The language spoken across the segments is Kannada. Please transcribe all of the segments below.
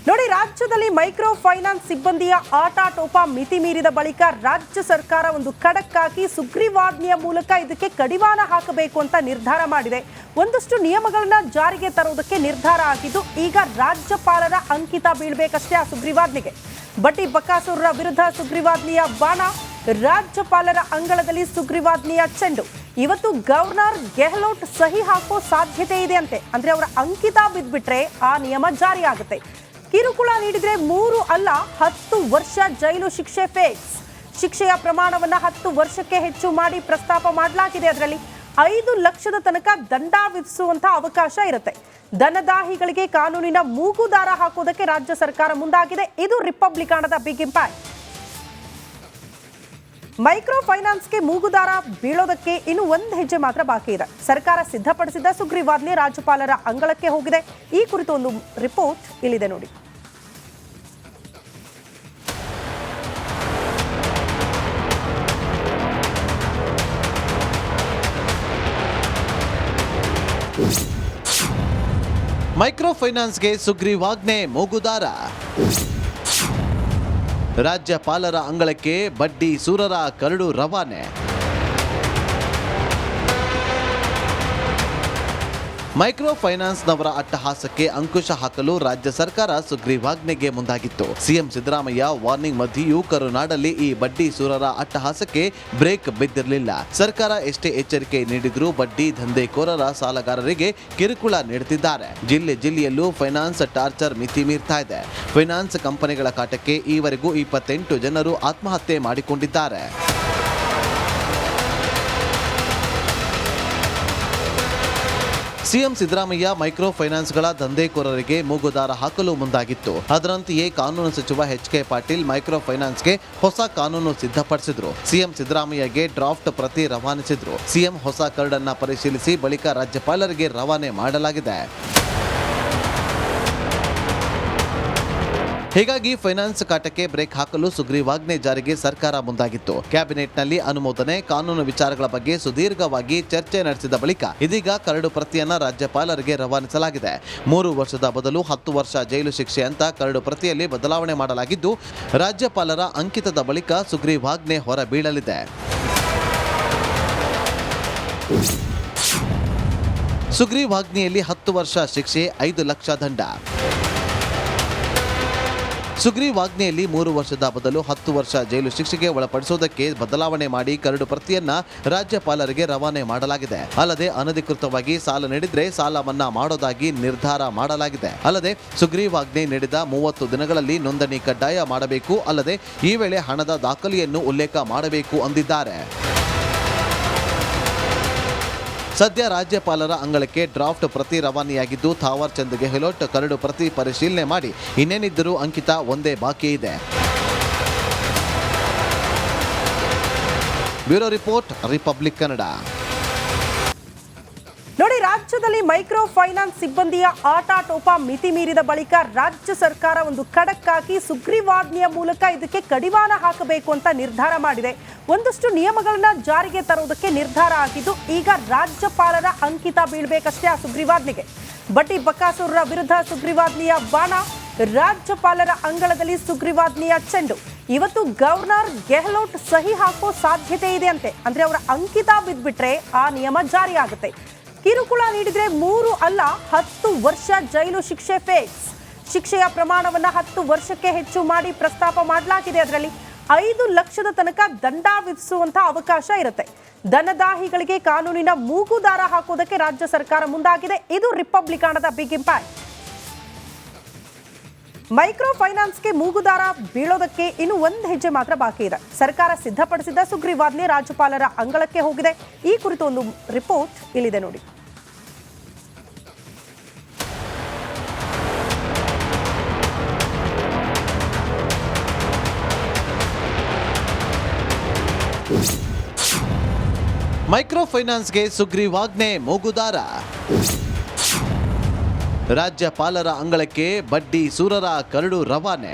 ನೋಡಿ, ರಾಜ್ಯದಲ್ಲಿ ಮೈಕ್ರೋ ಫೈನಾನ್ಸ್ ಸಿಬ್ಬಂದಿಯ ಆಟಾಟೋಪ ಮಿತಿ ಮೀರಿದ ಬಳಿಕ ರಾಜ್ಯ ಸರ್ಕಾರ ಒಂದು ಖಡಕ್ ಹಾಕಿ ಸುಗ್ರೀವಾಜ್ಞೆಯ ಮೂಲಕ ಇದಕ್ಕೆ ಕಡಿವಾಣ ಹಾಕಬೇಕು ಅಂತ ನಿರ್ಧಾರ ಮಾಡಿದೆ. ಒಂದಷ್ಟು ನಿಯಮಗಳನ್ನ ಜಾರಿಗೆ ತರುವುದಕ್ಕೆ ನಿರ್ಧಾರ ಆಗಿದ್ದು, ಈಗ ರಾಜ್ಯಪಾಲರ ಅಂಕಿತ ಬೀಳಬೇಕಷ್ಟೇ ಆ ಸುಗ್ರೀವಾಜ್ಞೆಗೆ. ಬಡ್ಡಿ ಬಕಾಸುರರ ವಿರುದ್ಧ ಸುಗ್ರೀವಾಜ್ಞೆಯ ಬಾಣ, ರಾಜ್ಯಪಾಲರ ಅಂಗಳದಲ್ಲಿ ಸುಗ್ರೀವಾಜ್ಞೆಯ ಚೆಂಡು. ಇವತ್ತು ಗವರ್ನರ್ ಗೆಹ್ಲೋಟ್ ಸಹಿ ಹಾಕೋ ಸಾಧ್ಯತೆ ಇದೆ ಅಂತೆ. ಅಂದ್ರೆ ಅವರ ಅಂಕಿತ ಬಿದ್ಬಿಟ್ರೆ ಆ ನಿಯಮ ಜಾರಿ ಆಗುತ್ತೆ. ಕಿರುಕುಳ ನೀಡಿದ್ರೆ 3 ಅಲ್ಲ 10 ವರ್ಷ ಜೈಲು ಶಿಕ್ಷೆ ಫಿಕ್ಸ್. ಶಿಕ್ಷೆಯ ಪ್ರಮಾಣವನ್ನ 10 ವರ್ಷಕ್ಕೆ ಹೆಚ್ಚು ಮಾಡಿ ಪ್ರಸ್ತಾಪ ಮಾಡಲಾಗಿದೆ. ಅದರಲ್ಲಿ 5 ಲಕ್ಷದ ತನಕ ದಂಡ ವಿಧಿಸುವಂತ ಅವಕಾಶ ಇರುತ್ತೆ. ದನದಾಹಿಗಳಿಗೆ ಕಾನೂನಿನ ಮೂಗುದಾರ ಹಾಕೋದಕ್ಕೆ ರಾಜ್ಯ ಸರ್ಕಾರ ಮುಂದಾಗಿದೆ. ಇದು ರಿಪಬ್ಲಿಕನದ ಬಿಗ್ ಇಂಪ್ಯಾಕ್ಟ್. ಮೈಕ್ರೋ ಫೈನಾನ್ಸ್ಗೆ ಮೂಗುದಾರ ಬೀಳೋದಕ್ಕೆ ಇನ್ನು ಒಂದು ಹೆಜ್ಜೆ ಮಾತ್ರ ಬಾಕಿ ಇದೆ. ಸರ್ಕಾರ ಸಿದ್ಧಪಡಿಸಿದ ಸುಗ್ರೀವಾಜ್ಞೆ ರಾಜ್ಯಪಾಲರ ಅಂಗಳಕ್ಕೆ ಹೋಗಿದೆ. ಈ ಕುರಿತು ಒಂದು ರಿಪೋರ್ಟ್ ಇಲ್ಲಿದೆ ನೋಡಿ. ಮೈಕ್ರೋ ಫೈನಾನ್ಸ್ಗೆ ಸುಗ್ರೀವಾಜ್ಞೆ ಮೂಗುದಾರ. ರಾಜ್ಯಪಾಲರ ಅಂಗಳಕ್ಕೆ ಬಡ್ಡಿ ಸೂರರ ಕರಡು ರವಾನೆ. ಮೈಕ್ರೋ ಫೈನಾನ್ಸ್ನವರ ಅಟ್ಟಹಾಸಕ್ಕೆ ಅಂಕುಶ ಹಾಕಲು ರಾಜ್ಯ ಸರ್ಕಾರ ಸುಗ್ರೀವಾಜ್ಞೆಗೆ ಮುಂದಾಗಿತ್ತು. ಸಿಎಂ ಸಿದ್ದರಾಮಯ್ಯ ವಾರ್ನಿಂಗ್ ಮಧ್ಯೆಯೂ ಕರುನಾಡಲ್ಲಿ ಈ ಬಡ್ಡಿ ಸೂರರ ಅಟ್ಟಹಾಸಕ್ಕೆ ಬ್ರೇಕ್ ಬಿದ್ದಿರಲಿಲ್ಲ. ಸರ್ಕಾರ ಎಷ್ಟೇ ಎಚ್ಚರಿಕೆ ನೀಡಿದ್ರೂ ಬಡ್ಡಿ ದಂಧೆಕೋರರ ಸಾಲಗಾರರಿಗೆ ಕಿರುಕುಳ ನೀಡುತ್ತಿದ್ದಾರೆ. ಜಿಲ್ಲೆಯಲ್ಲೂ ಫೈನಾನ್ಸ್ ಟಾರ್ಚರ್ ಮಿತಿ ಮೀರ್ತಾ ಇದೆ. ಫೈನಾನ್ಸ್ ಕಂಪನಿಗಳ ಕಾಟಕ್ಕೆ ಈವರೆಗೂ 28 ಜನರು ಆತ್ಮಹತ್ಯೆ ಮಾಡಿಕೊಂಡಿದ್ದಾರೆ. ಸಿಎಂ ಸಿದ್ದರಾಮಯ್ಯ ಮೈಕ್ರೋ ಫೈನಾನ್ಸ್ಗಳ ದಂಧೆಕೋರರಿಗೆ ಮೂಗುದಾರ ಹಾಕಲು ಮುಂದಾಗಿತ್ತು. ಅದರಂತೆಯೇ ಕಾನೂನು ಸಚಿವ ಎಚ್.ಕೆ. ಪಾಟೀಲ್ ಮೈಕ್ರೋ ಫೈನಾನ್ಸ್ಗೆ ಹೊಸ ಕಾನೂನು ಸಿದ್ಧಪಡಿಸಿದ್ರು. ಸಿಎಂ ಸಿದ್ದರಾಮಯ್ಯಗೆ ಡ್ರಾಫ್ಟ್ ಪ್ರತಿ ರವಾನಿಸಿದ್ರು. ಸಿಎಂ ಹೊಸ ಕರಡನ್ನ ಪರಿಶೀಲಿಸಿ ಬಳಿಕ ರಾಜ್ಯಪಾಲರಿಗೆ ರವಾನೆ ಮಾಡಲಾಗಿದೆ. ಹೀಗಾಗಿ ಫೈನಾನ್ಸ್ ಕಾಟಕ್ಕೆ ಬ್ರೇಕ್ ಹಾಕಲು ಸುಗ್ರೀವಾಜ್ಞೆ ಜಾರಿಗೆ ಸರ್ಕಾರ ಮುಂದಾಗಿತ್ತು. ಕ್ಯಾಬಿನೆಟ್ನಲ್ಲಿ ಅನುಮೋದನೆ, ಕಾನೂನು ವಿಚಾರಗಳ ಬಗ್ಗೆ ಸುದೀರ್ಘವಾಗಿ ಚರ್ಚೆ ನಡೆಸಿದ ಬಳಿಕ ಇದೀಗ ಕರಡು ಪ್ರತಿಯನ್ನ ರಾಜ್ಯಪಾಲರಿಗೆ ರವಾನಿಸಲಾಗಿದೆ. 3 ವರ್ಷದ ಬದಲು 10 ವರ್ಷ ಜೈಲು ಶಿಕ್ಷೆ ಅಂತ ಕರಡು ಪ್ರತಿಯಲ್ಲಿ ಬದಲಾವಣೆ ಮಾಡಲಾಗಿದ್ದು, ರಾಜ್ಯಪಾಲರ ಅಂಕಿತದ ಬಳಿಕ ಸುಗ್ರೀವಾಜ್ಞೆ ಹೊರಬೀಳಲಿದೆ. ಸುಗ್ರೀವಾಜ್ಞೆಯಲ್ಲಿ 10 ವರ್ಷ ಶಿಕ್ಷೆ, 5 ಲಕ್ಷ ದಂಡ. ಸುಗ್ರೀವಾಜ್ಞೆಯಲ್ಲಿ 3 ವರ್ಷದ ಬದಲು 10 ವರ್ಷ ಜೈಲು ಶಿಕ್ಷೆಗೆ ಒಳಪಡಿಸುವುದಕ್ಕೆ ಬದಲಾವಣೆ ಮಾಡಿ ಕರಡು ಪ್ರತಿಯನ್ನ ರಾಜ್ಯಪಾಲರಿಗೆ ರವಾನೆ ಮಾಡಲಾಗಿದೆ. ಅಲ್ಲದೆ ಅನಧಿಕೃತವಾಗಿ ಸಾಲ ನೀಡಿದ್ರೆ ಸಾಲ ಮನ್ನಾ ಮಾಡೋದಾಗಿ ನಿರ್ಧಾರ ಮಾಡಲಾಗಿದೆ. ಅಲ್ಲದೆ ಸುಗ್ರೀವಾಜ್ಞೆ ನೀಡಿದ 30 ದಿನಗಳಲ್ಲಿ ನೋಂದಣಿ ಕಡ್ಡಾಯ ಮಾಡಬೇಕು. ಅಲ್ಲದೆ ಈ ವೇಳೆ ಹಣದ ದಾಖಲೆಯನ್ನು ಉಲ್ಲೇಖ ಮಾಡಬೇಕು ಅಂದಿದ್ದಾರೆ. ಸದ್ಯ ರಾಜ್ಯಪಾಲರ ಅಂಗಳಕ್ಕೆ ಡ್ರಾಫ್ಟ್ ಪ್ರತಿ ರವಾನೆಯಾಗಿದ್ದು, ಥಾವರ್ ಚಂದ್ ಗೆಹ್ಲೋಟ್ ಕರಡು ಪ್ರತಿ ಪರಿಶೀಲನೆ ಮಾಡಿ ಇನ್ನೇನಿದ್ದರೂ ಅಂಕಿತ ಒಂದೇ ಬಾಕಿ ಇದೆ. Bureau report, republic Kannada. ನೋಡಿ, ರಾಜ್ಯದಲ್ಲಿ ಮೈಕ್ರೋ ಫೈನಾನ್ಸ್ ಸಿಬ್ಬಂದಿಯ ಆಟಾಟೋಪ ಮಿತಿ ಮೀರಿದ ಬಳಿಕ ರಾಜ್ಯ ಸರ್ಕಾರ ಒಂದು ಖಡಕ್ ಹಾಕಿ ಸುಗ್ರೀವಾಜ್ಞೆಯ ಮೂಲಕ ಇದಕ್ಕೆ ಕಡಿವಾಣ ಹಾಕಬೇಕು ಅಂತ ನಿರ್ಧಾರ ಮಾಡಿದೆ. ಒಂದಷ್ಟು ನಿಯಮಗಳನ್ನ ಜಾರಿಗೆ ತರುವುದಕ್ಕೆ ನಿರ್ಧಾರ ಆಗಿದ್ದು, ಈಗ ರಾಜ್ಯಪಾಲರ ಅಂಕಿತ ಬೀಳಬೇಕಷ್ಟೇ ಆ ಸುಗ್ರೀವಾಜ್ಞೆಗೆ. ಬಡ್ಡಿ ಬಕಾಸುರರ ವಿರುದ್ಧ ಸುಗ್ರೀವಾಜ್ಞೆಯ ಬಾಣ, ರಾಜ್ಯಪಾಲರ ಅಂಗಳದಲ್ಲಿ ಸುಗ್ರೀವಾಜ್ಞೆಯ ಚೆಂಡು. ಇವತ್ತು ಗವರ್ನರ್ ಗೆಹ್ಲೋಟ್ ಸಹಿ ಹಾಕೋ ಸಾಧ್ಯತೆ ಇದೆ ಅಂತೆ. ಅಂದ್ರೆ ಅವರ ಅಂಕಿತ ಬಿದ್ಬಿಟ್ರೆ ಆ ನಿಯಮ ಜಾರಿ ಆಗುತ್ತೆ. ಕಿರುಕುಳ ನೀಡಿದ್ರೆ 3 ಅಲ್ಲ 10 ವರ್ಷ ಜೈಲು ಶಿಕ್ಷೆ ಫಿಕ್ಸ್. ಶಿಕ್ಷೆಯ ಪ್ರಮಾಣವನ್ನ 10 ವರ್ಷಕ್ಕೆ ಹೆಚ್ಚು ಮಾಡಿ ಪ್ರಸ್ತಾಪ ಮಾಡಲಾಗಿದೆ. ಅದರಲ್ಲಿ 5 ಲಕ್ಷದ ತನಕ ದಂಡ ವಿಧಿಸುವಂತ ಅವಕಾಶ ಇರುತ್ತೆ. ದನದಾಹಿಗಳಿಗೆ ಕಾನೂನಿನ ಮೂಗುದಾರ ಹಾಕೋದಕ್ಕೆ ರಾಜ್ಯ ಸರ್ಕಾರ ಮುಂದಾಗಿದೆ. ಇದು ರಿಪಬ್ಲಿಕನದ ಬಿಗ್ ಇಂಪ್ಯಾಕ್ಟ್. ಮೈಕ್ರೋ ಫೈನಾನ್ಸ್ಗೆ ಮೂಗುದಾರ ಬೀಳೋದಕ್ಕೆ ಇನ್ನು ಒಂದು ಹೆಜ್ಜೆ ಮಾತ್ರ ಬಾಕಿ ಇದೆ. ಸರ್ಕಾರ ಸಿದ್ಧಪಡಿಸಿದ ಸುಗ್ರೀವಾಜ್ಞೆ ರಾಜ್ಯಪಾಲರ ಅಂಗಳಕ್ಕೆ ಹೋಗಿದೆ. ಈ ಕುರಿತು ಒಂದು ರಿಪೋರ್ಟ್ ಇಲ್ಲಿದೆ ನೋಡಿ. ಮೈಕ್ರೋ ಫೈನಾನ್ಸ್ಗೆ ಸುಗ್ರೀವಾಜ್ಞೆ ಮೂಗುದಾರ. ರಾಜ್ಯಪಾಲರ ಅಂಗಳಕ್ಕೆ ಬಡ್ಡಿ ಸೂರರ ಕರಡು ರವಾನೆ.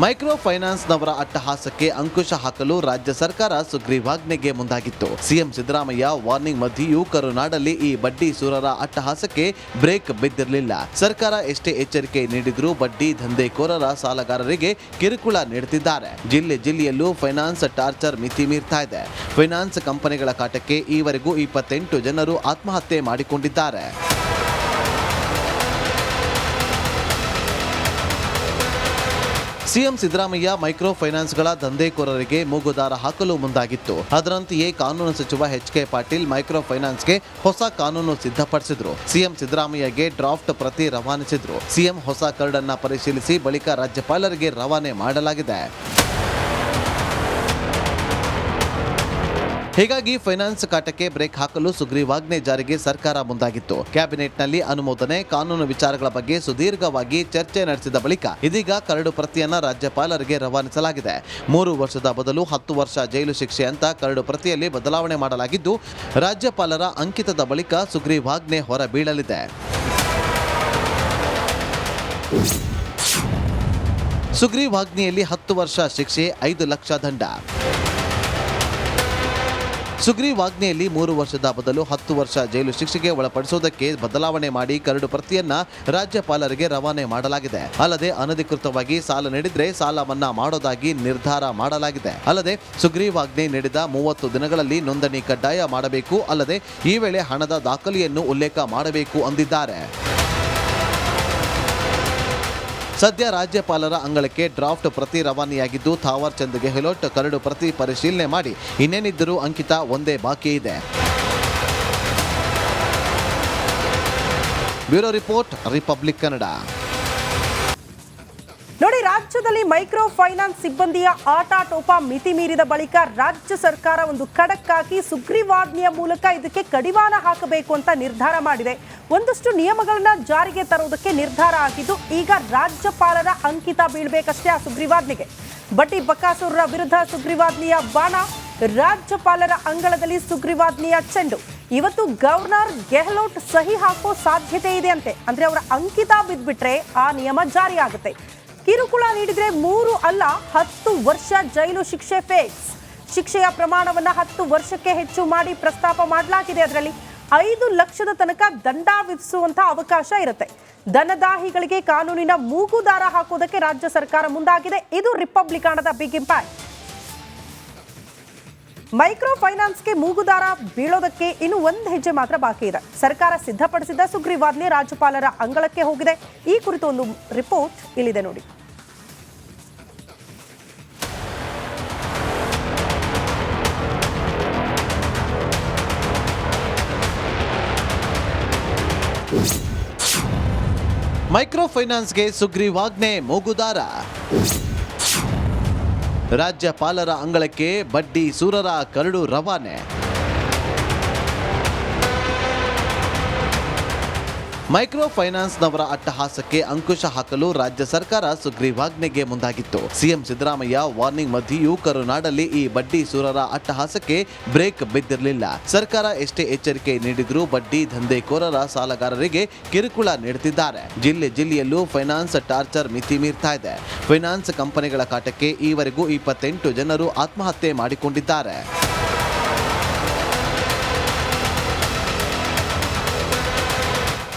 ಮೈಕ್ರೋ ಫೈನಾನ್ಸ್ನವರ ಅಟ್ಟಹಾಸಕ್ಕೆ ಅಂಕುಶ ಹಾಕಲು ರಾಜ್ಯ ಸರ್ಕಾರ ಸುಗ್ರೀವಾಜ್ಞೆಗೆ ಮುಂದಾಗಿತ್ತು. ಸಿಎಂ ಸಿದ್ದರಾಮಯ್ಯ ವಾರ್ನಿಂಗ್ ಮಧ್ಯೆಯೂ ಕರುನಾಡಲ್ಲಿ ಈ ಬಡ್ಡಿ ಸೂರರ ಅಟ್ಟಹಾಸಕ್ಕೆ ಬ್ರೇಕ್ ಬಿದ್ದಿರಲಿಲ್ಲ. ಸರ್ಕಾರ ಎಷ್ಟೇ ಎಚ್ಚರಿಕೆ ನೀಡಿದ್ರೂ ಬಡ್ಡಿ ದಂಧೆಕೋರರ ಸಾಲಗಾರರಿಗೆ ಕಿರುಕುಳ ನೀಡುತ್ತಿದ್ದಾರೆ. ಜಿಲ್ಲೆಯಲ್ಲೂ ಫೈನಾನ್ಸ್ ಟಾರ್ಚರ್ ಮಿತಿ ಮೀರ್ತಾ ಇದೆ. ಫೈನಾನ್ಸ್ ಕಂಪನಿಗಳ ಕಾಟಕ್ಕೆ ಈವರೆಗೂ 28 ಜನರು ಆತ್ಮಹತ್ಯೆ ಮಾಡಿಕೊಂಡಿದ್ದಾರೆ. ಸಿಎಂ ಸಿದ್ದರಾಮಯ್ಯ ಮೈಕ್ರೋ ಫೈನಾನ್ಸ್ಗಳ ದಂಧೆಕೋರರಿಗೆ ಮೂಗುದಾರ ಹಾಕಲು ಮುಂದಾಗಿತ್ತು. ಅದರಂತೆಯೇ ಕಾನೂನು ಸಚಿವ ಎಚ್.ಕೆ. ಪಾಟೀಲ್ ಮೈಕ್ರೋ ಫೈನಾನ್ಸ್ಗೆ ಹೊಸ ಕಾನೂನು ಸಿದ್ಧಪಡಿಸಿದ್ರು. ಸಿಎಂ ಸಿದ್ದರಾಮಯ್ಯಗೆ ಡ್ರಾಫ್ಟ್ ಪ್ರತಿ ರವಾನಿಸಿದ್ರು. ಸಿಎಂ ಹೊಸ ಕರಡನ್ನ ಪರಿಶೀಲಿಸಿ ಬಳಿಕ ರಾಜ್ಯಪಾಲರಿಗೆ ರವಾನೆ ಮಾಡಲಾಗಿದೆ. ಹೀಗಾಗಿ ಫೈನಾನ್ಸ್ ಕಾಟಕ್ಕೆ ಬ್ರೇಕ್ ಹಾಕಲು ಸುಗ್ರೀವಾಜ್ಞೆ ಜಾರಿಗೆ ಸರ್ಕಾರ ಮುಂದಾಗಿತ್ತು. ಕ್ಯಾಬಿನೆಟ್ನಲ್ಲಿ ಅನುಮೋದನೆ, ಕಾನೂನು ವಿಚಾರಗಳ ಬಗ್ಗೆ ಸುದೀರ್ಘವಾಗಿ ಚರ್ಚೆ ನಡೆಸಿದ ಬಳಿಕ ಇದೀಗ ಕರಡು ಪ್ರತಿಯನ್ನ ರಾಜ್ಯಪಾಲರಿಗೆ ರವಾನಿಸಲಾಗಿದೆ. 3 ವರ್ಷದ ಬದಲು 10 ವರ್ಷ ಜೈಲು ಶಿಕ್ಷೆ ಅಂತ ಕರಡು ಪ್ರತಿಯಲ್ಲಿ ಬದಲಾವಣೆ ಮಾಡಲಾಗಿದ್ದು, ರಾಜ್ಯಪಾಲರ ಅಂಕಿತದ ಬಳಿಕ ಸುಗ್ರೀವಾಜ್ಞೆ ಹೊರಬೀಳಲಿದೆ. ಸುಗ್ರೀವಾಜ್ಞೆಯಲ್ಲಿ 10 ವರ್ಷ ಶಿಕ್ಷೆ, 5 ಲಕ್ಷ ದಂಡ. ಸುಗ್ರೀವಾಜ್ಞೆಯಲ್ಲಿ 3 ವರ್ಷದ ಬದಲು 10 ವರ್ಷ ಜೈಲು ಶಿಕ್ಷೆಗೆ ಒಳಪಡಿಸುವುದಕ್ಕೆ ಬದಲಾವಣೆ ಮಾಡಿ ಕರಡು ಪ್ರತಿಯನ್ನ ರಾಜ್ಯಪಾಲರಿಗೆ ರವಾನೆ ಮಾಡಲಾಗಿದೆ. ಅಲ್ಲದೆ ಅನಧಿಕೃತವಾಗಿ ಸಾಲ ನೀಡಿದ್ರೆ ಸಾಲ ಮನ್ನಾ ಮಾಡೋದಾಗಿ ನಿರ್ಧಾರ ಮಾಡಲಾಗಿದೆ. ಅಲ್ಲದೆ ಸುಗ್ರೀವಾಜ್ಞೆ ನೀಡಿದ 30 ದಿನಗಳಲ್ಲಿ ನೋಂದಣಿ ಕಡ್ಡಾಯ ಮಾಡಬೇಕು. ಅಲ್ಲದೆ ಈ ವೇಳೆ ಹಣದ ದಾಖಲೆಯನ್ನು ಉಲ್ಲೇಖ ಮಾಡಬೇಕು ಅಂದಿದ್ದಾರೆ. ಸದ್ಯ ರಾಜ್ಯಪಾಲರ ಅಂಗಳಕ್ಕೆ ಡ್ರಾಫ್ಟ್ ಪ್ರತಿ ರವಾನೆಯಾಗಿದ್ದು, ಥಾವರ್ ಚಂದ್ ಗೆಹ್ಲೋಟ್ ಕರಡು ಪ್ರತಿ ಪರಿಶೀಲನೆ ಮಾಡಿ ಇನ್ನೇನಿದ್ದರೂ ಅಂಕಿತ ಒಂದೇ ಬಾಕಿ ಇದೆ. Bureau report, republic Kannada. ನೋಡಿ, ರಾಜ್ಯದಲ್ಲಿ ಮೈಕ್ರೋ ಫೈನಾನ್ಸ್ ಸಿಬ್ಬಂದಿಯ ಆಟಾಟೋಪ ಮಿತಿ ಮೀರಿದ ಬಳಿಕ ರಾಜ್ಯ ಸರ್ಕಾರ ಒಂದು ಖಡಕ್ ಹಾಕಿ ಸುಗ್ರೀವಾಜ್ಞೆಯ ಮೂಲಕ ಇದಕ್ಕೆ ಕಡಿವಾಣ ಹಾಕಬೇಕು ಅಂತ ನಿರ್ಧಾರ ಮಾಡಿದೆ. ಒಂದಷ್ಟು ನಿಯಮಗಳನ್ನ ಜಾರಿಗೆ ತರುವುದಕ್ಕೆ ನಿರ್ಧಾರ ಆಗಿದ್ದು, ಈಗ ರಾಜ್ಯಪಾಲರ ಅಂಕಿತ ಬೀಳಬೇಕಷ್ಟೇ ಆ ಸುಗ್ರೀವಾಜ್ಞೆಗೆ. ಬಡ್ಡಿ ಬಕಾಸುರರ ವಿರುದ್ಧ ಸುಗ್ರೀವಾಜ್ಞೆಯ ಬಾಣ, ರಾಜ್ಯಪಾಲರ ಅಂಗಳದಲ್ಲಿ ಸುಗ್ರೀವಾಜ್ಞೆಯ ಚೆಂಡು. ಇವತ್ತು ಗವರ್ನರ್ ಗೆಹ್ಲೋಟ್ ಸಹಿ ಹಾಕೋ ಸಾಧ್ಯತೆ ಇದೆ ಅಂತೆ. ಅಂದ್ರೆ ಅವರ ಅಂಕಿತ ಬಿದ್ಬಿಟ್ರೆ ಆ ನಿಯಮ ಜಾರಿಯಾಗುತ್ತೆ. ಕಿರುಕುಳ ನೀಡಿದ್ರೆ 3 ಅಲ್ಲ 10 ವರ್ಷ ಜೈಲು ಶಿಕ್ಷೆ ಫಿಕ್ಸ್. ಶಿಕ್ಷೆಯ ಪ್ರಮಾಣವನ್ನ 10 ವರ್ಷಕ್ಕೆ ಹೆಚ್ಚು ಮಾಡಿ ಪ್ರಸ್ತಾಪ ಮಾಡಲಾಗಿದೆ. ಅದರಲ್ಲಿ 5 ಲಕ್ಷದ ತನಕ ದಂಡ ವಿಧಿಸುವಂತಹ ಅವಕಾಶ ಇರುತ್ತೆ. ದನದಾಹಿಗಳಿಗೆ ಕಾನೂನಿನ ಮೂಗುದಾರ ಹಾಕೋದಕ್ಕೆ ರಾಜ್ಯ ಸರ್ಕಾರ ಮುಂದಾಗಿದೆ. ಇದು ರಿಪಬ್ಲಿಕಾನದ ಬಿಗ್ ಇಂಪ್ಯಾಕ್ಟ್. ಮೈಕ್ರೋ ಫೈನಾನ್ಸ್ಗೆ ಮೂಗುದಾರ ಬೀಳೋದಕ್ಕೆ ಇನ್ನು ಒಂದು ಹೆಜ್ಜೆ ಮಾತ್ರ ಬಾಕಿ ಇದೆ. ಸರ್ಕಾರ ಸಿದ್ಧಪಡಿಸಿದ ಸುಗ್ರೀವಾಜ್ಞೆ ರಾಜ್ಯಪಾಲರ ಅಂಗಳಕ್ಕೆ ಹೋಗಿದೆ. ಈ ಕುರಿತು ಒಂದು ರಿಪೋರ್ಟ್ ಇಲ್ಲಿದೆ ನೋಡಿ. ಮೈಕ್ರೋ ಫೈನಾನ್ಸ್ಗೆ ಸುಗ್ರೀವಾಜ್ಞೆ ಮೂಗುದಾರ. ರಾಜ್ಯಪಾಲರ ಅಂಗಳಕ್ಕೆ ಬಡ್ಡಿ ಸೂರರ ಕರಡು ರವಾನೆ. ಮೈಕ್ರೋ ಫೈನಾನ್ಸ್ನವರ ಅಟ್ಟಹಾಸಕ್ಕೆ ಅಂಕುಶ ಹಾಕಲು ರಾಜ್ಯ ಸರ್ಕಾರ ಸುಗ್ರೀವಾಜ್ಞೆಗೆ ಮುಂದಾಗಿತ್ತು. ಸಿಎಂ ಸಿದ್ದರಾಮಯ್ಯ ವಾರ್ನಿಂಗ್ ಮಧ್ಯೆಯೂ ಕರುನಾಡಲ್ಲಿ ಈ ಬಡ್ಡಿ ಸೂರರ ಅಟ್ಟಹಾಸಕ್ಕೆ ಬ್ರೇಕ್ ಬಿದ್ದಿರಲಿಲ್ಲ. ಸರ್ಕಾರ ಎಷ್ಟೇ ಎಚ್ಚರಿಕೆ ನೀಡಿದ್ರೂ ಬಡ್ಡಿ ದಂಧೆಕೋರರ ಸಾಲಗಾರರಿಗೆ ಕಿರುಕುಳ ನೀಡುತ್ತಿದ್ದಾರೆ. ಜಿಲ್ಲೆಯಲ್ಲೂ ಫೈನಾನ್ಸ್ ಟಾರ್ಚರ್ ಮಿತಿ ಮೀರ್ತಾ ಇದೆ. ಫೈನಾನ್ಸ್ ಕಂಪನಿಗಳ ಕಾಟಕ್ಕೆ ಈವರೆಗೂ 28 ಜನರು ಆತ್ಮಹತ್ಯೆ ಮಾಡಿಕೊಂಡಿದ್ದಾರೆ.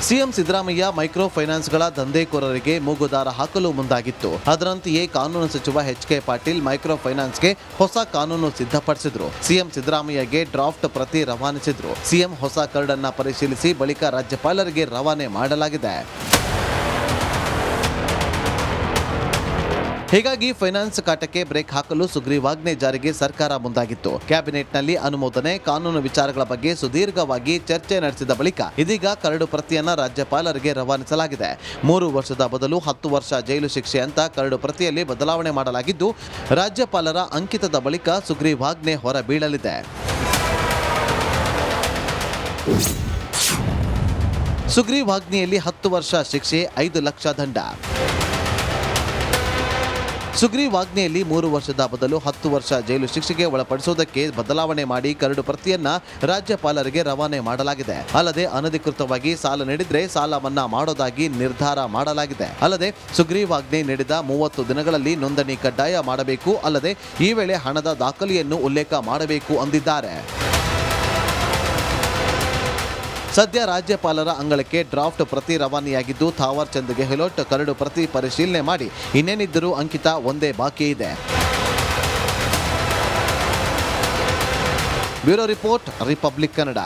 ಸಿಎಂ ಸಿದ್ದರಾಮಯ್ಯ ಮೈಕ್ರೋ ಫೈನಾನ್ಸ್ಗಳ ದಂಧೆಕೋರರಿಗೆ ಮೂಗುದಾರ ಹಾಕಲು ಮುಂದಾಗಿತ್ತು. ಅದರಂತೆಯೇ ಕಾನೂನು ಸಚಿವ ಎಚ್.ಕೆ. ಪಾಟೀಲ್ ಮೈಕ್ರೋ ಫೈನಾನ್ಸ್ಗೆ ಹೊಸ ಕಾನೂನು ಸಿದ್ಧಪಡಿಸಿದ್ರು. ಸಿಎಂ ಸಿದ್ದರಾಮಯ್ಯಗೆ ಡ್ರಾಫ್ಟ್ ಪ್ರತಿ ರವಾನಿಸಿದ್ರು. ಸಿಎಂ ಹೊಸ ಕರಡನ್ನ ಪರಿಶೀಲಿಸಿ ಬಳಿಕ ರಾಜ್ಯಪಾಲರಿಗೆ ರವಾನೆ ಮಾಡಲಾಗಿದೆ. ಹೀಗಾಗಿ ಫೈನಾನ್ಸ್ ಕಾಟಕ್ಕೆ ಬ್ರೇಕ್ ಹಾಕಲು ಸುಗ್ರೀವಾಜ್ಞೆ ಜಾರಿಗೆ ಸರ್ಕಾರ ಮುಂದಾಗಿತ್ತು. ಕ್ಯಾಬಿನೆಟ್ನಲ್ಲಿ ಅನುಮೋದನೆ, ಕಾನೂನು ವಿಚಾರಗಳ ಬಗ್ಗೆ ಸುದೀರ್ಘವಾಗಿ ಚರ್ಚೆ ನಡೆಸಿದ ಬಳಿಕ ಇದೀಗ ಕರಡು ಪ್ರತಿಯನ್ನ ರಾಜ್ಯಪಾಲರಿಗೆ ರವಾನಿಸಲಾಗಿದೆ. 3 ವರ್ಷದ ಬದಲು 10 ವರ್ಷ ಜೈಲು ಶಿಕ್ಷೆ ಅಂತ ಕರಡು ಪ್ರತಿಯಲ್ಲಿ ಬದಲಾವಣೆ ಮಾಡಲಾಗಿದ್ದು, ರಾಜ್ಯಪಾಲರ ಅಂಕಿತದ ಬಳಿಕ ಸುಗ್ರೀವಾಜ್ಞೆ ಹೊರಬೀಳಲಿದೆ. ಸುಗ್ರೀವಾಜ್ಞೆಯಲ್ಲಿ 10 ವರ್ಷ ಶಿಕ್ಷೆ, 5 ಲಕ್ಷ ದಂಡ. ಸುಗ್ರೀವಾಜ್ಞೆಯಲ್ಲಿ 3 ವರ್ಷದ ಬದಲು 10 ವರ್ಷ ಜೈಲು ಶಿಕ್ಷೆಗೆ ಒಳಪಡಿಸುವುದಕ್ಕೆ ಬದಲಾವಣೆ ಮಾಡಿ ಕರಡು ಪ್ರತಿಯನ್ನ ರಾಜ್ಯಪಾಲರಿಗೆ ರವಾನೆ ಮಾಡಲಾಗಿದೆ. ಅಲ್ಲದೆ ಅನಧಿಕೃತವಾಗಿ ಸಾಲ ನೀಡಿದ್ರೆ ಸಾಲ ಮನ್ನಾ ಮಾಡೋದಾಗಿ ನಿರ್ಧಾರ ಮಾಡಲಾಗಿದೆ. ಅಲ್ಲದೆ ಸುಗ್ರೀವಾಜ್ಞೆ ನೀಡಿದ 30 ದಿನಗಳಲ್ಲಿ ನೋಂದಣಿ ಕಡ್ಡಾಯ ಮಾಡಬೇಕು. ಅಲ್ಲದೆ ಈ ವೇಳೆ ಹಣದ ದಾಖಲೆಯನ್ನು ಉಲ್ಲೇಖ ಮಾಡಬೇಕು ಅಂದಿದ್ದಾರೆ. ಸದ್ಯ ರಾಜ್ಯಪಾಲರ ಅಂಗಳಕ್ಕೆ ಡ್ರಾಫ್ಟ್ ಪ್ರತಿ ರವಾನೆಯಾಗಿದ್ದು ಥಾವರ್ ಚಂದ್ ಗೆಹ್ಲೋಟ್ ಕರಡು ಪ್ರತಿ ಪರಿಶೀಲನೆ ಮಾಡಿ ಇನ್ನೇನಿದ್ದರೂ ಅಂಕಿತ ಒಂದೇ ಬಾಕಿ ಇದೆ. Bureau report, republic Kannada.